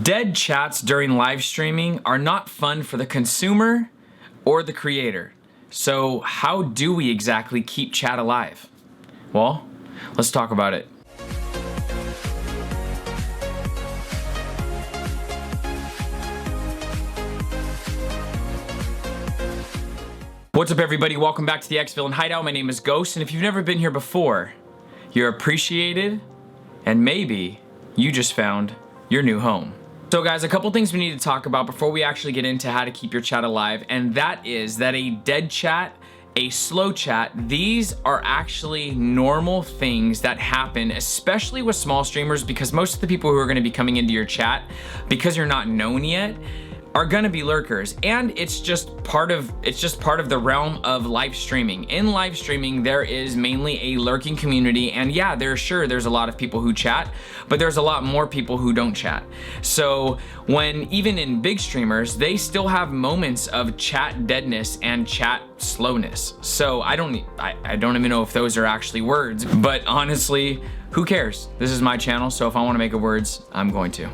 Dead chats during live streaming are not fun for the consumer or the creator. So how do we exactly keep chat alive? Well, let's talk about it. What's up, everybody? Welcome back to the X-Villain Hideout. My name is Ghost, and if you've never been here before, you're appreciated, and maybe you just found your new home. So guys, a couple things we need to talk about before we actually get into how to keep your chat alive, and that is that a dead chat, a slow chat, these are actually normal things that happen, especially with small streamers, because most of the people who are going to be coming into your chat, because you're not known yet, are gonna be lurkers, and it's just part of the realm of live streaming. In live streaming, there is mainly a lurking community, and yeah, there's a lot of people who chat, but there's a lot more people who don't chat. So when even in big streamers, they still have moments of chat deadness and chat slowness. So I don't even know if those are actually words, but honestly, who cares? This is my channel, so if I want to make it words, I'm going to.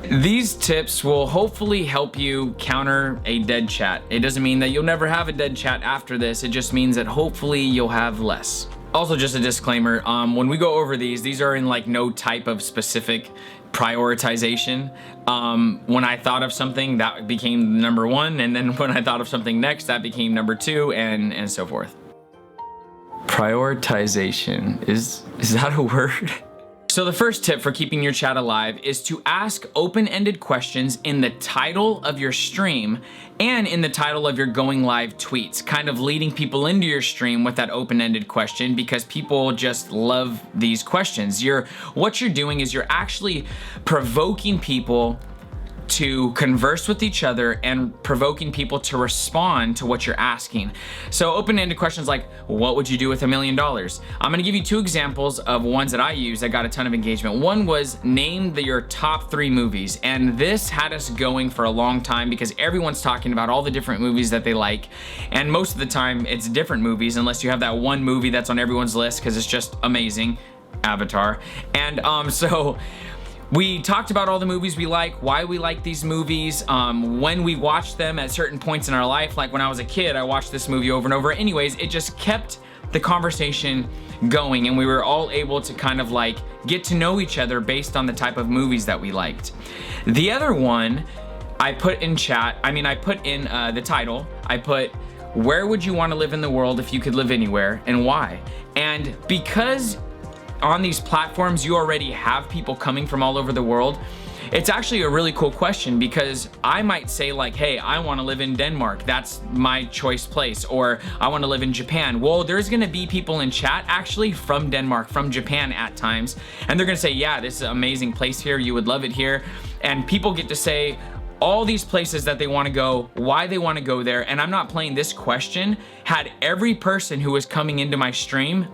These tips will hopefully help you counter a dead chat. It doesn't mean that you'll never have a dead chat after this. It just means that hopefully you'll have less. Also, just a disclaimer, when we go over these are in like no type of specific prioritization. When I thought of something, that became number one, and then when I thought of something next, that became number two, and so forth. Prioritization, is that a word? So the first tip for keeping your chat alive is to ask open-ended questions in the title of your stream and in the title of your going live tweets, kind of leading people into your stream with that open-ended question, because people just love these questions. What you're doing is you're actually provoking people to converse with each other and provoking people to respond to what you're asking. So open-ended questions like, what would you do with $1 million? I'm gonna give you two examples of ones that I used that got a ton of engagement. One was name your top 3 movies. And this had us going for a long time because everyone's talking about all the different movies that they like. And most of the time it's different movies, unless you have that one movie that's on everyone's list because it's just amazing, Avatar. And so we talked about all the movies we like, why we like these movies, when we watched them at certain points in our life. Like when I was a kid, I watched this movie over and over. Anyways, it just kept the conversation going, and we were all able to kind of like get to know each other based on the type of movies that we liked. The other one I put in chat, I put in the title, I put, where would you want to live in the world if you could live anywhere, and why? And because on these platforms you already have people coming from all over the world, it's actually a really cool question, because I might say like, hey, I want to live in Denmark, that's my choice place, or I want to live in Japan. Well, there's gonna be people in chat actually from Denmark, from Japan at times, and they're gonna say, yeah, this is an amazing place here, you would love it here. And people get to say all these places that they want to go, why they want to go there. And I'm not playing. This question had every person who was coming into my stream,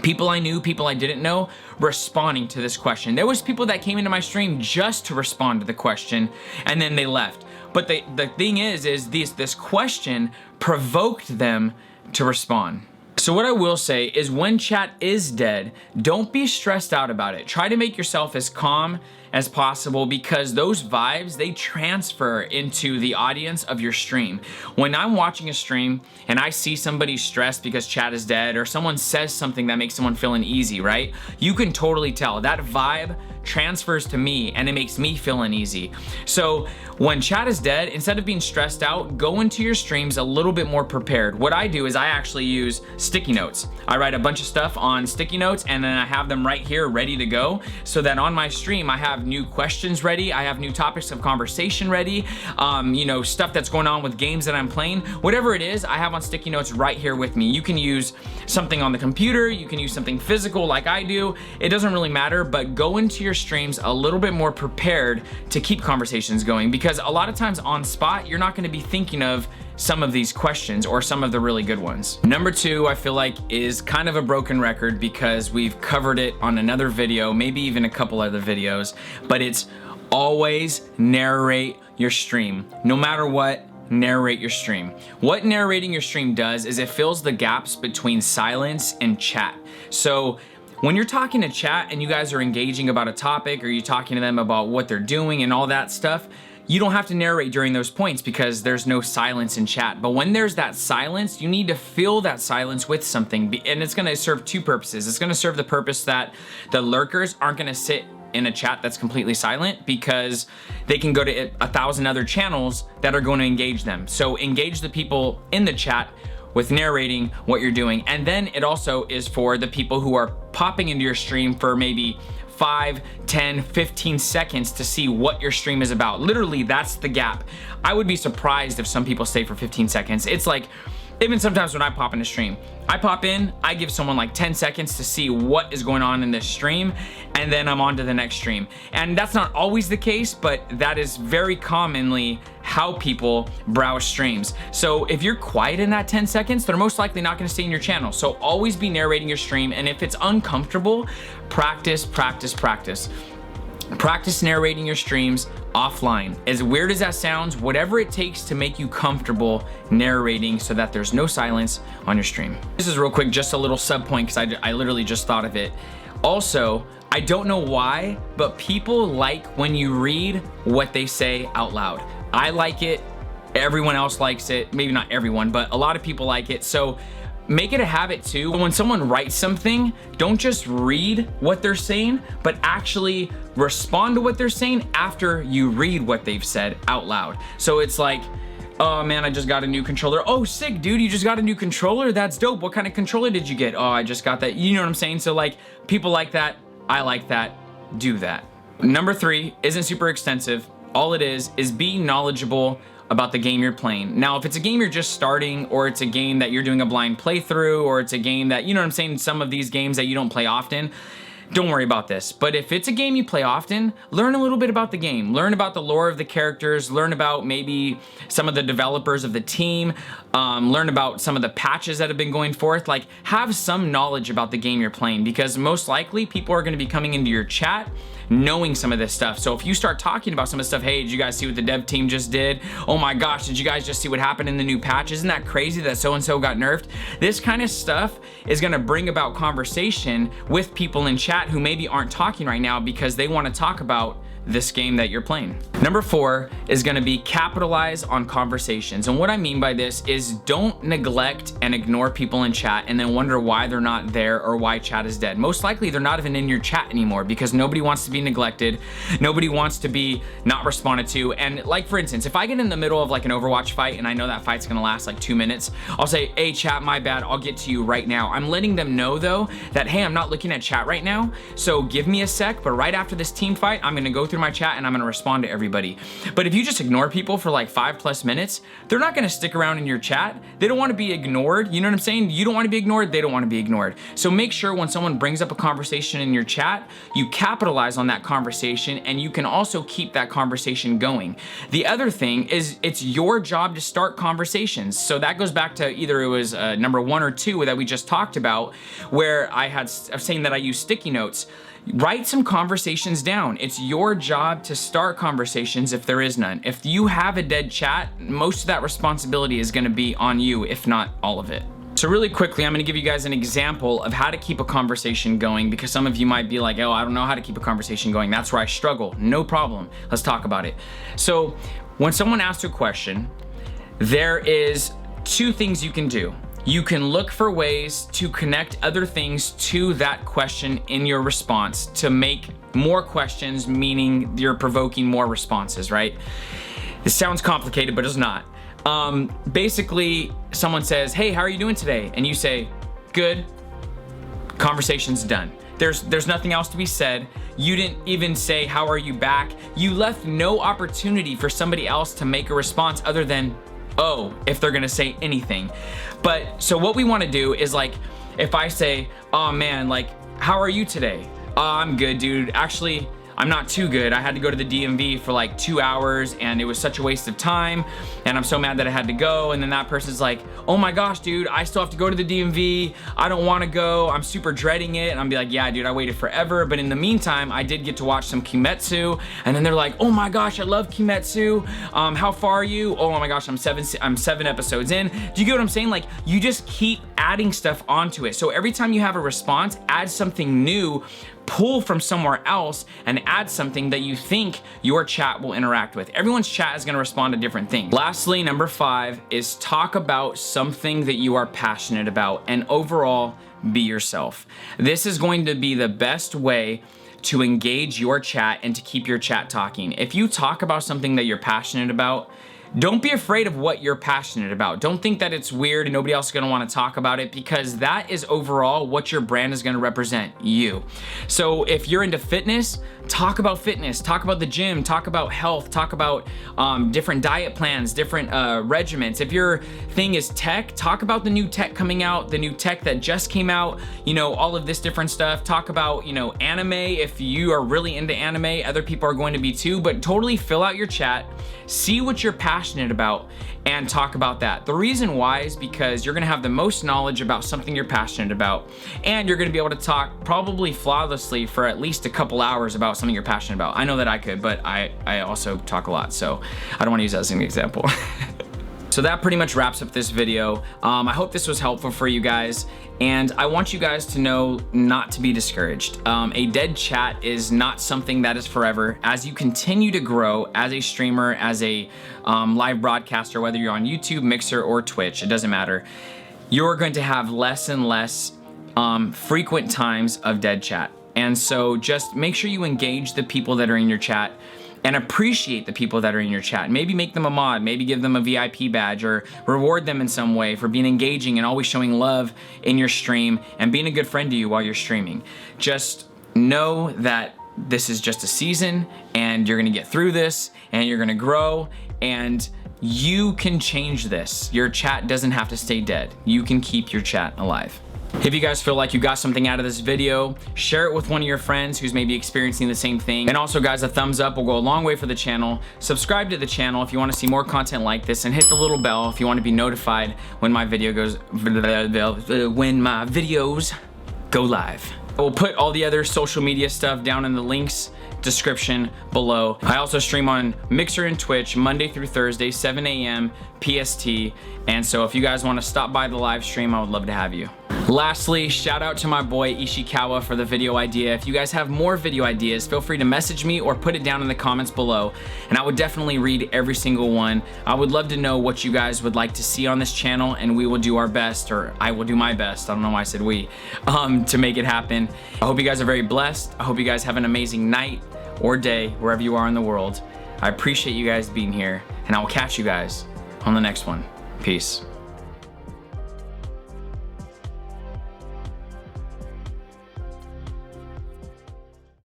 people I knew, people I didn't know, responding to this question. There was people that came into my stream just to respond to the question, and then they left. But the thing is this question provoked them to respond. So what I will say is, when chat is dead, don't be stressed out about it. Try to make yourself as calm as possible, because those vibes, they transfer into the audience of your stream. When I'm watching a stream and I see somebody stressed because chat is dead, or someone says something that makes someone feel uneasy, right? You can totally tell that vibe transfers to me and it makes me feel uneasy. So when chat is dead, instead of being stressed out, go into your streams a little bit more prepared. What I do is I actually use sticky notes. I write a bunch of stuff on sticky notes, and then I have them right here ready to go, so that on my stream I have new questions ready, I have new topics of conversation ready, stuff that's going on with games that I'm playing. Whatever it is, I have on sticky notes right here with me. You can use something on the computer, you can use something physical like I do, it doesn't really matter, but go into your streams a little bit more prepared to keep conversations going, because a lot of times on spot, you're not going to be thinking of some of these questions or some of the really good ones. Number 2, I feel like, is kind of a broken record, because we've covered it on another video, maybe even a couple other videos, but it's always narrate your stream. No matter what, narrate your stream. What narrating your stream does is it fills the gaps between silence and chat. So when you're talking to chat and you guys are engaging about a topic, or you're talking to them about what they're doing and all that stuff, you don't have to narrate during those points because there's no silence in chat. But when there's that silence, you need to fill that silence with something. And it's gonna serve two purposes. It's gonna serve the purpose that the lurkers aren't gonna sit in a chat that's completely silent, because they can go to 1,000 other channels that are going to engage them. So engage the people in the chat with narrating what you're doing. And then it also is for the people who are popping into your stream for maybe 5, 10, 15 seconds to see what your stream is about. Literally, that's the gap. I would be surprised if some people stay for 15 seconds. It's like, even sometimes when I pop in a stream, I pop in, I give someone like 10 seconds to see what is going on in this stream, and then I'm on to the next stream. And that's not always the case, but that is very commonly how people browse streams. So if you're quiet in that 10 seconds, they're most likely not gonna stay in your channel. So always be narrating your stream, and if it's uncomfortable, practice, practice, practice. Practice narrating your streams offline. As weird as that sounds, whatever it takes to make you comfortable narrating so that there's no silence on your stream. This is real quick, just a little sub point, because I literally just thought of it. Also, I don't know why, but people like when you read what they say out loud. I like it, everyone else likes it, maybe not everyone, but a lot of people like it. So make it a habit too. When someone writes something, don't just read what they're saying, but actually respond to what they're saying after you read what they've said out loud. So it's like, oh man, I just got a new controller. Oh, sick, dude, you just got a new controller? That's dope. What kind of controller did you get? Oh, I just got that. You know what I'm saying? So like, people like that. I like that. Do that. Number 3 isn't super extensive. All it is be knowledgeable about the game you're playing. Now, if it's a game you're just starting, or it's a game that you're doing a blind playthrough, or it's a game that, you know what I'm saying, some of these games that you don't play often, don't worry about this. But if it's a game you play often, learn a little bit about the game. Learn about the lore of the characters, learn about maybe some of the developers of the team, learn about some of the patches that have been going forth. Like, have some knowledge about the game you're playing, because most likely people are gonna be coming into your chat knowing some of this stuff. So if you start talking about some of the stuff, hey, did you guys see what the dev team just did? Oh my gosh, did you guys just see what happened in the new patch? Isn't that crazy that so-and-so got nerfed? This kind of stuff is gonna bring about conversation with people in chat who maybe aren't talking right now because they wanna talk about this game that you're playing. Number 4 is gonna be capitalize on conversations. And what I mean by this is don't neglect and ignore people in chat and then wonder why they're not there or why chat is dead. Most likely they're not even in your chat anymore, because nobody wants to be neglected. Nobody wants to be not responded to. And like, for instance, if I get in the middle of like an Overwatch fight and I know that fight's gonna last like 2 minutes, I'll say, hey chat, my bad, I'll get to you right now. I'm letting them know though that, hey, I'm not looking at chat right now, so give me a sec, but right after this team fight, I'm gonna go through my chat and I'm gonna respond to everybody. But if you just ignore people for like 5+ minutes, they're not gonna stick around in your chat. They don't wanna be ignored. You know what I'm saying? You don't wanna be ignored, they don't wanna be ignored. So make sure when someone brings up a conversation in your chat, you capitalize on that conversation, and you can also keep that conversation going. The other thing is, it's your job to start conversations. So that goes back to either it was number 1 or 2 that we just talked about, where I was saying that I use sticky notes. Write some conversations down. It's your job to start conversations if there is none. If you have a dead chat, most of that responsibility is gonna be on you, if not all of it. So really quickly, I'm gonna give you guys an example of how to keep a conversation going, because some of you might be like, oh, I don't know how to keep a conversation going. That's where I struggle. No problem. Let's talk about it. So when someone asks a question, there is 2 things you can do. You can look for ways to connect other things to that question in your response to make more questions, meaning you're provoking more responses, right? This sounds complicated, but it's not. Basically, someone says, hey, how are you doing today? And you say, good. Conversation's done. There's nothing else to be said. You didn't even say, how are you back? You left no opportunity for somebody else to make a response other than, oh, if they're gonna say anything. But so what we wanna do is, like, if I say, oh man, like, how are you today? Oh, I'm good, dude. Actually, I'm not too good. I had to go to the DMV for like 2 hours and it was such a waste of time and I'm so mad that I had to go. And then that person's like, oh my gosh, dude, I still have to go to the DMV. I don't want to go. I'm super dreading it. And I'm be like, yeah, dude, I waited forever. But in the meantime, I did get to watch some Kimetsu. And then they're like, oh my gosh, I love Kimetsu. How far are you? Oh my gosh, I'm seven episodes in. Do you get what I'm saying? Like, you just keep adding stuff onto it. So every time you have a response, add something new, pull from somewhere else and add something that you think your chat will interact with. Everyone's chat is going to respond to different things. Lastly, number 5 is talk about something that you are passionate about and overall be yourself. This is going to be the best way to engage your chat and to keep your chat talking. If you talk about something that you're passionate about, don't be afraid of what you're passionate about. Don't think that it's weird and nobody else is gonna wanna talk about it, because that is overall what your brand is gonna represent, you. So if you're into fitness, talk about fitness, talk about the gym, talk about health, talk about different diet plans, different regimens. If your thing is tech, talk about the new tech coming out, the new tech that just came out, you know, all of this different stuff. Talk about, you know, anime. If you are really into anime, other people are going to be too, but totally fill out your chat, see what you're passionate about, and talk about that. The reason why is because you're gonna have the most knowledge about something you're passionate about, and you're gonna be able to talk probably flawlessly for at least a couple hours about something you're passionate about. I know that I could, but I also talk a lot, so I don't wanna use that as an example. So that pretty much wraps up this video. I hope this was helpful for you guys, and I want you guys to know not to be discouraged. A dead chat is not something that is forever. As you continue to grow as a streamer, as a live broadcaster, whether you're on YouTube, Mixer, or Twitch, it doesn't matter, you're going to have less and less frequent times of dead chat. And so just make sure you engage the people that are in your chat and appreciate the people that are in your chat. Maybe make them a mod, maybe give them a VIP badge, or reward them in some way for being engaging and always showing love in your stream and being a good friend to you while you're streaming. Just know that this is just a season and you're gonna get through this and you're gonna grow, and you can change this. Your chat doesn't have to stay dead. You can keep your chat alive. If you guys feel like you got something out of this video, share it with one of your friends who's maybe experiencing the same thing. And also guys, a thumbs up will go a long way for the channel. Subscribe to the channel if you want to see more content like this, and hit the little bell if you want to be notified when my videos go live. I will put all the other social media stuff down in the links description below. I also stream on Mixer and Twitch Monday through Thursday, 7 a.m. PST. And so if you guys want to stop by the live stream, I would love to have you. Lastly, shout out to my boy Ishikawa for the video idea. If you guys have more video ideas, feel free to message me or put it down in the comments below, and I would definitely read every single one. I would love to know what you guys would like to see on this channel, and we will do our best, or I will do my best, I don't know why I said we, to make it happen. I hope you guys are very blessed. I hope you guys have an amazing night or day wherever you are in the world. I appreciate you guys being here, and I will catch you guys on the next one. Peace.